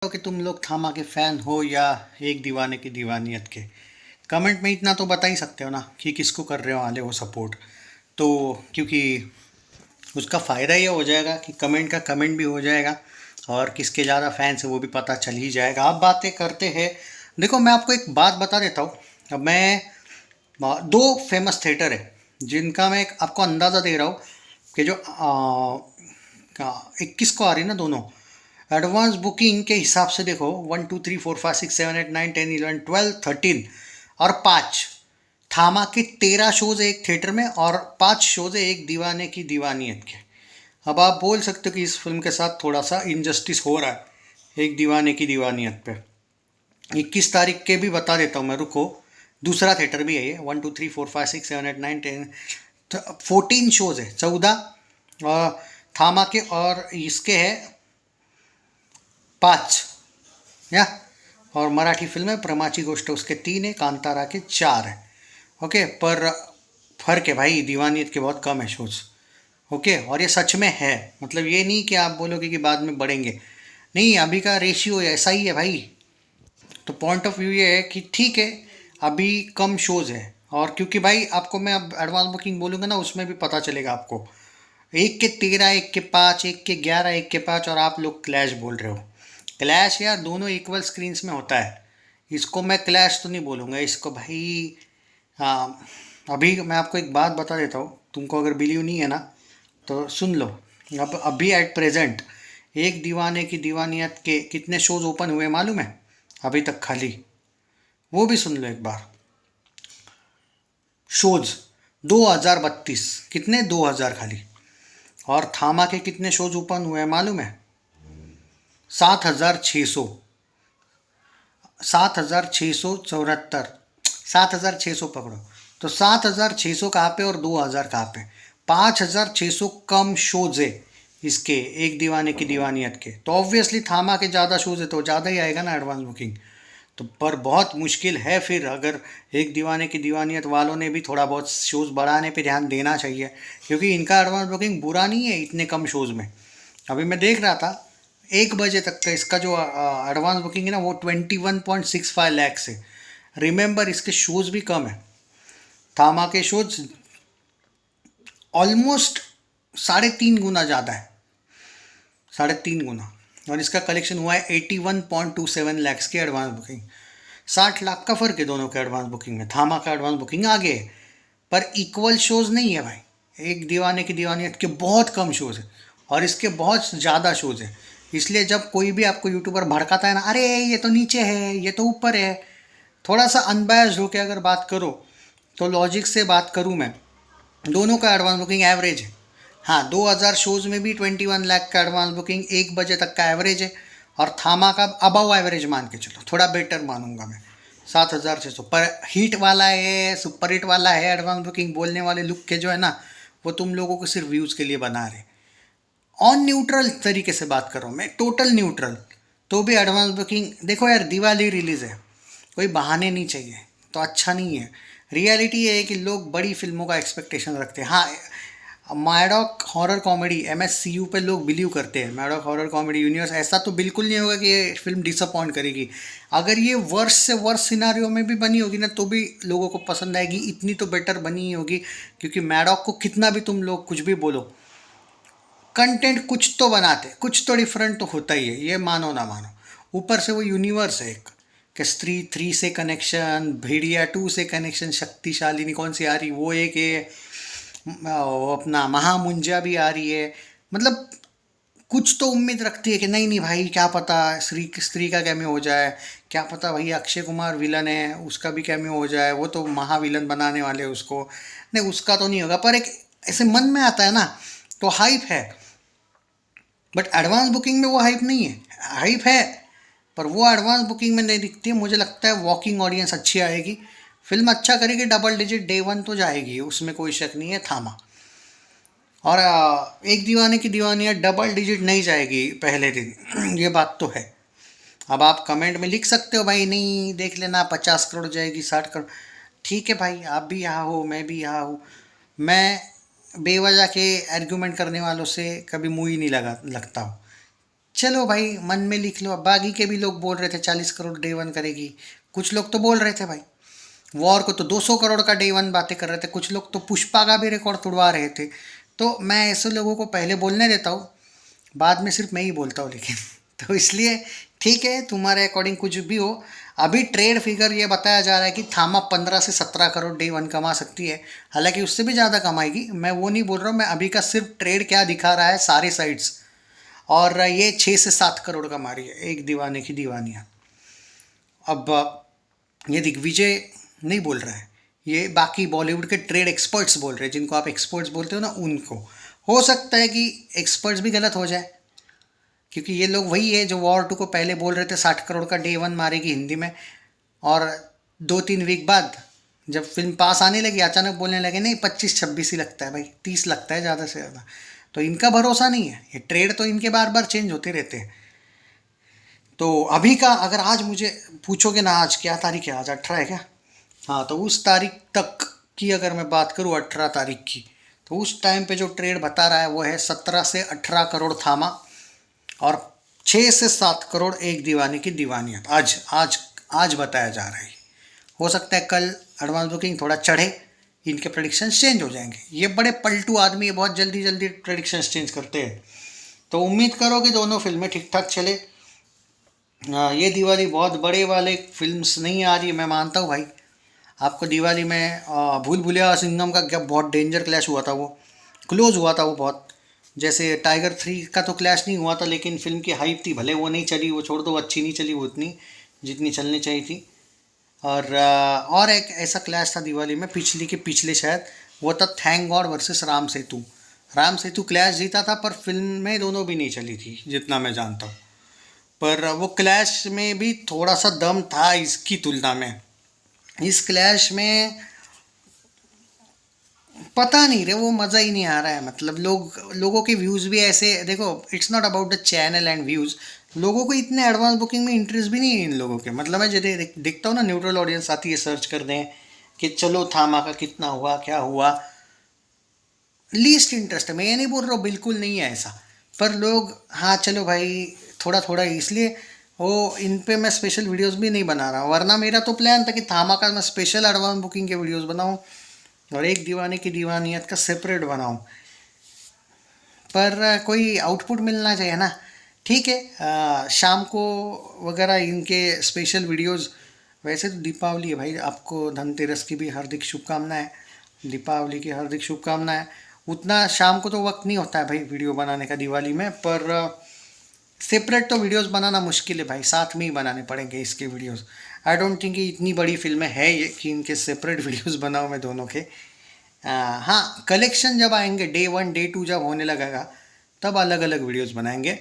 कि तुम लोग थामा के फैन हो या एक दीवाने की दीवानियत के। कमेंट में इतना तो बता ही सकते हो ना कि किसको कर रहे हो आले वो सपोर्ट। तो क्योंकि उसका फ़ायदा ये हो जाएगा कि कमेंट का कमेंट भी हो जाएगा और किसके ज़्यादा फैंस है वो भी पता चल ही जाएगा। आप बातें करते हैं। देखो, मैं आपको एक बात बता देता हूँ। अब मैं दो फेमस थिएटर है जिनका मैं आपको अंदाज़ा दे रहा हूँ कि जो 21 को आ रही ना दोनों एडवांस बुकिंग के हिसाब से। देखो 1 2 3 4 5 6 7 8 9 10 11 12 13 और 5 थामा के 13 शोज है एक थिएटर में और 5 शोज है एक दीवाने की दीवानियत के। अब आप बोल सकते हो कि इस फिल्म के साथ थोड़ा सा इनजस्टिस हो रहा है एक दीवाने की दीवानियत पे। 21 तारीख के भी बता देता हूँ मैं, रुको। दूसरा थिएटर भी है ये 1 2 3 4 5 6 7 8 9 10 14 शोज है, 14 और थामा के और इसके है 5 या। और मराठी फिल्म है प्रेमाची गोष्ट उसके 3 है, कांतारा के 4 है। ओके, पर फर्क है भाई, दीवानियत के बहुत कम है शोज। ओके, और ये सच में है, मतलब ये नहीं कि आप बोलोगे कि बाद में बढ़ेंगे। नहीं, अभी का रेशियो ऐसा ही है भाई। तो पॉइंट ऑफ व्यू ये है कि ठीक है, अभी कम शोज है। और क्योंकि भाई आपको मैं अब एडवांस बुकिंग बोलूँगा ना, उसमें भी पता चलेगा आपको। एक के 13, एक के 5, एक के 11, एक के 5 और आप लोग क्लैश बोल रहे हो। क्लैश यार दोनों इक्वल स्क्रीन्स में होता है। इसको मैं क्लैश तो नहीं बोलूँगा इसको भाई। हाँ, अभी मैं आपको एक बात बता देता हूँ, तुमको अगर बिलीव नहीं है ना तो सुन लो। अब अभी एट प्रेजेंट एक दीवाने की दीवानियत के कितने शोज ओपन हुए मालूम है अभी तक खाली? वो भी सुन लो एक बार। शोज 2032, कितने? 2000 खाली। और थामा के कितने शोज ओपन हुए हैं मालूम है? 7600। 7674, 7600 पकड़ो। तो 7600 कहाँ पे और 2000 कहाँ पे? 5600 कम शोज है इसके एक दीवाने की दीवानियत के। तो ऑब्वियसली थामा के ज़्यादा शोज है तो ज़्यादा ही आएगा ना एडवांस बुकिंग। तो पर बहुत मुश्किल है फिर, अगर एक दीवाने की दीवानियत वालों ने भी थोड़ा बहुत शोज़ बढ़ाने पे ध्यान देना चाहिए, क्योंकि इनका एडवांस बुकिंग बुरा नहीं है इतने कम शोज़ में। अभी मैं देख रहा था 1 बजे तक का इसका जो एडवांस बुकिंग है ना वो 21.65 लाख है। रिमेंबर इसके शोज़ भी कम है। थामा के शोज़ ऑलमोस्ट 3.5 गुना ज़्यादा है, 3.5 गुना। और इसका कलेक्शन हुआ है 81.27 लाख की एडवांस बुकिंग। 60 लाख का फ़र्क है दोनों के एडवांस बुकिंग में। थामा का एडवांस बुकिंग आगे है पर इक्वल शोज़ नहीं है भाई। एक दीवाने की दीवानियत के बहुत कम शोज़ है और इसके बहुत ज़्यादा शोज़ है। इसलिए जब कोई भी आपको यूट्यूबर भड़काता है ना, अरे ये तो नीचे है, ये तो ऊपर है, थोड़ा सा अनबायस्ड होकर अगर बात करो तो लॉजिक से बात करूँ मैं, दोनों का एडवांस बुकिंग एवरेज है। हाँ, 2000 शोज़ में भी 21 लाख का एडवांस बुकिंग 1 बजे तक का एवरेज है। और थामा का अबव एवरेज मान के चलो, थोड़ा बेटर मानूंगा मैं, 7600। पर हिट वाला है, सुपर हिट वाला है एडवांस बुकिंग बोलने वाले लुक के जो है ना, वो तुम लोगों को सिर्फ व्यूज़ के लिए बना रहे। ऑन न्यूट्रल तरीके से बात कर रहा हूँ मैं, टोटल न्यूट्रल। तो भी एडवांस बुकिंग देखो यार, दिवाली रिलीज़ है, कोई बहाने नहीं चाहिए तो अच्छा नहीं है। रियलिटी ये है कि लोग बड़ी फिल्मों का एक्सपेक्टेशन रखते हैं। हाँ, मैडॉक हॉरर कॉमेडी MSCU पे लोग बिलीव करते हैं, मैडॉक हॉरर कॉमेडी यूनिवर्स। ऐसा तो बिल्कुल नहीं होगा कि ये फिल्म डिसअपॉइंट करेगी। अगर ये वर्स से वर्स सिनारियो में भी बनी होगी ना तो भी लोगों को पसंद आएगी, इतनी तो बेटर बनी ही होगी। क्योंकि मैडॉक को कितना भी तुम लोग कुछ भी बोलो, कंटेंट कुछ तो बनाते, कुछ तो डिफरेंट तो होता ही है, ये मानो ना मानो। ऊपर से वो यूनिवर्स है एक, कि स्त्री 3 से कनेक्शन, भेड़िया 2 से कनेक्शन, शक्तिशालिनी कौन सी आ रही वो एक है, वो अपना महामुंजा भी आ रही है। मतलब कुछ तो उम्मीद रखती है कि नहीं नहीं भाई, क्या पता स्त्री का कैमियो हो जाए, क्या पता भाई अक्षय कुमार विलन है उसका भी कैमियो हो जाए, वो तो महाविलन बनाने वाले हैं उसको। नहीं, उसका तो नहीं होगा, पर एक ऐसे मन में आता है ना, तो हाइप है। बट एडवांस बुकिंग में वो हाइप नहीं है, हाइप है पर वो एडवांस बुकिंग में नहीं दिखती है। मुझे लगता है वॉकिंग ऑडियंस अच्छी आएगी, फिल्म अच्छा करेगी, डबल डिजिट डे 1 तो जाएगी, उसमें कोई शक नहीं है थामा। और एक दीवाने की दीवानियाँ डबल डिजिट नहीं जाएगी पहले दिन ये बात तो है। अब आप कमेंट में लिख सकते हो भाई नहीं देख लेना 50 करोड़ जाएगी, 60 करोड़। ठीक है भाई, आप भी यहाँ हो मैं भी यहाँ हूँ। मैं बेवजह के आर्गूमेंट करने वालों से कभी मुँह ही नहीं लगता हूँ। चलो भाई मन में लिख लो। अब बागी के भी लोग बोल रहे थे 40 करोड़ डे वन करेगी, कुछ लोग तो बोल रहे थे भाई वॉर को तो 200 करोड़ का डे वन बातें कर रहे थे, कुछ लोग तो पुष्पा का भी रिकॉर्ड तोड़वा रहे थे। तो मैं ऐसे लोगों को पहले बोलने देता हूँ, बाद में सिर्फ मैं ही बोलता हूँ लेकिन तो इसलिए ठीक है, तुम्हारे अकॉर्डिंग कुछ भी हो। अभी ट्रेड फिगर ये बताया जा रहा है कि थामा 15 से 17 करोड़ डे वन कमा सकती है, हालांकि उससे भी ज़्यादा कमाएगी, मैं वो नहीं बोल रहा हूँ। मैं अभी का सिर्फ ट्रेड क्या दिखा रहा है सारे साइड्स, और ये 6 से 7 करोड़ कमा रही है एक दीवाने की दीवानिया। अब ये दिग्विजय नहीं बोल रहा है, ये बाकी बॉलीवुड के ट्रेड एक्सपर्ट्स बोल रहे हैं, जिनको आप एक्सपर्ट्स बोलते हो ना उनको। हो सकता है कि एक्सपर्ट्स भी गलत हो जाए, क्योंकि ये लोग वही है जो वॉर टू को पहले बोल रहे थे 60 करोड़ का डे वन मारेगी हिंदी में, और 2-3 वीक बाद जब फिल्म पास आने लगी अचानक बोलने लगे नहीं 25-26 ही लगता है भाई, 30 लगता है ज़्यादा से ज़्यादा। तो इनका भरोसा नहीं है, ये ट्रेड तो इनके बार बार चेंज होते रहते हैं। तो अभी का अगर आज मुझे पूछोगे ना, आज क्या तारीख है, आज 18 है क्या? हाँ, तो उस तारीख तक की अगर मैं बात करूँ 18 तारीख की, तो उस टाइम पे जो ट्रेड बता रहा है वो है 17 से 18 करोड़ थामा, और 6 से 7 करोड़ एक दीवाने की दीवानियत। आज आज आज बताया जा रहा है। हो सकता है कल एडवांस बुकिंग थोड़ा चढ़े, इनके प्रेडिक्शंस चेंज हो जाएंगे। ये बड़े पलटू आदमी है, बहुत जल्दी जल्दी प्रेडिक्शंस चेंज करते हैं। तो उम्मीद करो कि दोनों फिल्में ठीक ठाक चले। ये दिवाली बहुत बड़े वाले फिल्म्स नहीं आ रही है, मैं मानता हूँ भाई। आपको दिवाली में भूल भुलैया सिंघम का क्या बहुत डेंजर क्लैश हुआ था, वो क्लोज हुआ था वो बहुत। जैसे टाइगर 3 का तो क्लैश नहीं हुआ था, लेकिन फिल्म की हाइप थी, भले वो नहीं चली, वो छोड़ दो, अच्छी नहीं चली वो उतनी जितनी चलनी चाहिए थी। और एक ऐसा क्लैश था दिवाली में पिछली के पिछले शायद, वो था thank God versus Ram Setu. Ram Setu clash जीता था, पर फिल्म में दोनों भी नहीं चली थी जितना मैं जानता हूँ। पर वो क्लैश में भी थोड़ा सा दम था इसकी तुलना में। इस क्लैश में पता नहीं रे, वो मज़ा ही नहीं आ रहा है। मतलब लोगों के व्यूज़ भी ऐसे, देखो it's not about the channel and views, लोगों को इतने एडवांस बुकिंग में इंटरेस्ट भी नहीं है इन लोगों के। मतलब मैं जब देखता हूँ ना, न्यूट्रल ऑडियंस आती है, सर्च कर दें कि चलो थामा का कितना हुआ क्या हुआ, लीस्ट इंटरेस्ट है। मैं ये नहीं बोल रहा हूँ बिल्कुल नहीं है ऐसा, पर लोग हाँ चलो भाई थोड़ा थोड़ा, इसलिए वो इन पे मैं स्पेशल वीडियोस भी नहीं बना रहा हूँ। वरना मेरा तो प्लान था कि थामा का मैं स्पेशल एडवांस बुकिंग के वीडियोस बनाऊँ और एक दीवाने की दीवानियत का सेपरेट बनाऊँ, पर कोई आउटपुट मिलना चाहिए ना। ठीक है, शाम को वगैरह इनके स्पेशल वीडियोस। वैसे तो दीपावली है भाई, आपको धनतेरस की भी हार्दिक शुभकामनाएं, दीपावली की हार्दिक शुभकामनाएं। उतना शाम को तो वक्त नहीं होता है भाई वीडियो बनाने का दिवाली में, पर सेपरेट तो वीडियोस बनाना मुश्किल है भाई, साथ में ही बनाने पड़ेंगे इसके वीडियोस। आई डोंट थिंक कि इतनी बड़ी फिल्में है ये कि इनके सेपरेट वीडियोस बनाऊँ मैं दोनों के। हाँ, कलेक्शन जब आएंगे डे वन डे टू जब होने लगेगा, तब अलग अलग वीडियोस बनाएंगे।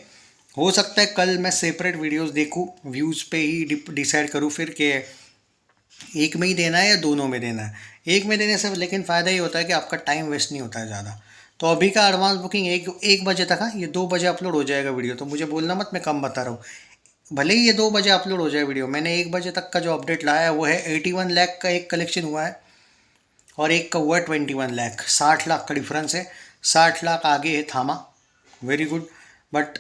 हो सकता है कल मैं सेपरेट वीडियोस देखूँ, व्यूज़ पे ही डिसाइड करूँ फिर कि एक में ही देना है या दोनों में देना है। एक में देने से लेकिन फ़ायदा ये होता है कि आपका टाइम वेस्ट नहीं होता है ज़्यादा। तो अभी का एडवांस बुकिंग 1 बजे तक, हाँ ये 2 बजे अपलोड हो जाएगा वीडियो, तो मुझे बोलना मत मैं कम बता रहा हूँ। भले ही ये 2 बजे अपलोड हो जाए वीडियो, मैंने 1 बजे तक का जो अपडेट लाया है वो है 81 लाख का एक कलेक्शन हुआ है, और एक का हुआ है 21 लाख। 60 लाख का डिफरेंस है, 60 लाख आगे है थामा, वेरी गुड। बट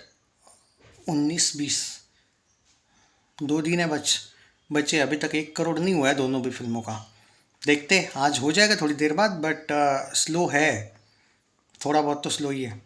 19-20 दो दिन है बचे, अभी तक 1 करोड़ नहीं हुआ है दोनों भी फिल्मों का। देखते आज हो जाएगा थोड़ी देर बाद, बट स्लो है, थोड़ा बहुत तो स्लो ही है।